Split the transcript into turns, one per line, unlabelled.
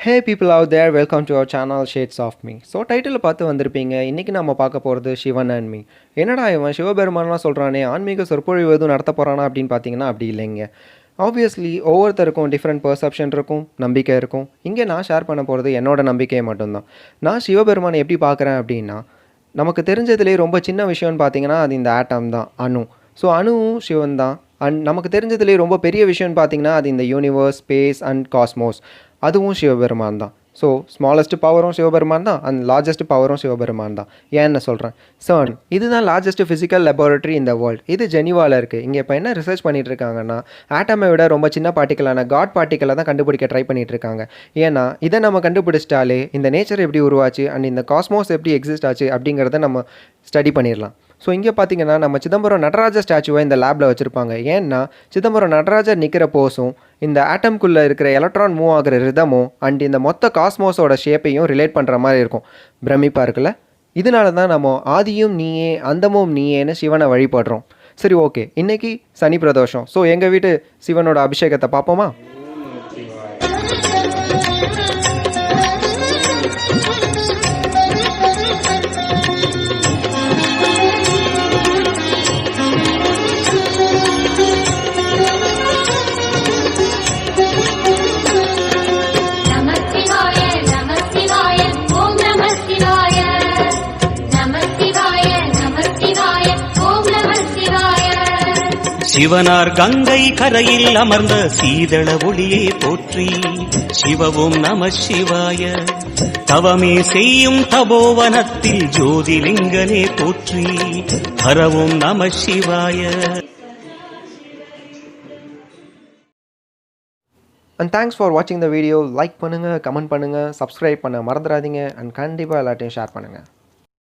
Hey people out there, welcome to our channel Shades of Me. So title பார்த்து வந்திருப்பீங்க. இன்றைக்கி நம்ம பார்க்க போகிறது சிவன் அண்ட் மீ. என்னடா இவன் சிவபெருமான்லாம் சொல்கிறானே, ஆன்மீக சொற்பொழிவு எதுவும் நடத்த போகிறானா அப்படின்னு பார்த்தீங்கன்னா அப்படி இல்லைங்க. ஆப்வியஸ்லி ஒவ்வொருத்தருக்கும் டிஃப்ரெண்ட் பெர்செப்ஷன் இருக்கும், நம்பிக்கை இருக்கும். இங்கே நான் ஷேர் பண்ண போகிறது என்னோட நம்பிக்கையை மட்டும்தான். நான் சிவபெருமானை எப்படி பார்க்குறேன் அப்படின்னா, நமக்கு தெரிஞ்சதுலேயே ரொம்ப சின்ன விஷயம்னு பார்த்தீங்கன்னா அது இந்த ஆட்டம் தான், அணு. ஸோ அணுவும் சிவன் தான். அண்ட் நமக்கு தெரிஞ்சதுலேயே ரொம்ப பெரிய விஷயம்னு பார்த்தீங்கன்னா அது இந்த யூனிவர்ஸ், ஸ்பேஸ் அண்ட் காஸ்மோஸ், அதுவும் சிவபெருமான் தான். ஸோ ஸ்மாலஸ்ட் பவரும் சிவபெருமான் தான், அண்ட் லார்ஜஸ்ட் பவரும் சிவபெருமான் தான். ஏன்னு சொல்கிறேன், CERN இதுதான் லார்ஜஸ்ட் ஃபிசிக்கல் லெபார்ட்டரி இந்த வேர்ல்டு. இது ஜெனிவாவில் இருக்குது. இங்கே இப்போ என்ன ரிசர்ச் பண்ணிகிட்டு இருக்காங்கன்னா, ஆட்டமை விட ரொம்ப சின்ன பார்ட்டிக்கலான காட் பார்ட்டிக்கலை தான் கண்டுபிடிக்க ட்ரை பண்ணிகிட்டு இருக்காங்க. ஏன்னா இதை நம்ம கண்டுபிடிச்சிட்டாலே இந்த நேச்சர் எப்படி உருவாச்சு அண்ட் இந்த காஸ்மோஸ் எப்படி எக்ஸிஸ்ட் ஆச்சு அப்படிங்கிறத நம்ம ஸ்டடி பண்ணிடலாம். ஸோ இங்கே பார்த்தீங்கன்னா நம்ம சிதம்பரம் நடராஜர் ஸ்டாச்சுவை இந்த லேபில் வச்சுருப்பாங்க. ஏன்னா சிதம்பரம் நடராஜர் நிற்கிற போஸும் இந்த ஆட்டம்குள்ளே இருக்கிற எலக்ட்ரான் மூவ் ஆகிற ரிதமும் அண்ட் இந்த மொத்த காஸ்மோஸோட ஷேப்பையும் ரிலேட் பண்ணுற மாதிரி இருக்கும். பிரமிப்பாக இருக்குல்ல? இதனால தான் நம்ம ஆதியும் நீயே அந்தமும் நீயேன்னு சிவனை வழிபடுறோம். சரி, ஓகே, இன்றைக்கி சனி பிரதோஷம். ஸோ எங்கள் வீட்டு சிவனோட அபிஷேகத்தை பார்ப்போமா?
சிவனார் கங்கை கரையில் அமர்ந்த சீதள ஒளியே போற்றி, சிவவும் நம சிவாய. தவமே செய்யும் தபோவனத்தில் ஜோதிலிங்கனே போற்றி, ஹரவும் நம சிவாய.
அண்ட் தேங்க்ஸ் ஃபார் வாட்சிங் த வீடியோ. லைக் பண்ணுங்கள், கமெண்ட் பண்ணுங்கள், சப்ஸ்கிரைப் பண்ண மறந்துடாதீங்க. அண்ட் கண்டிப்பாக எல்லாத்தையும் ஷேர் பண்ணுங்கள்.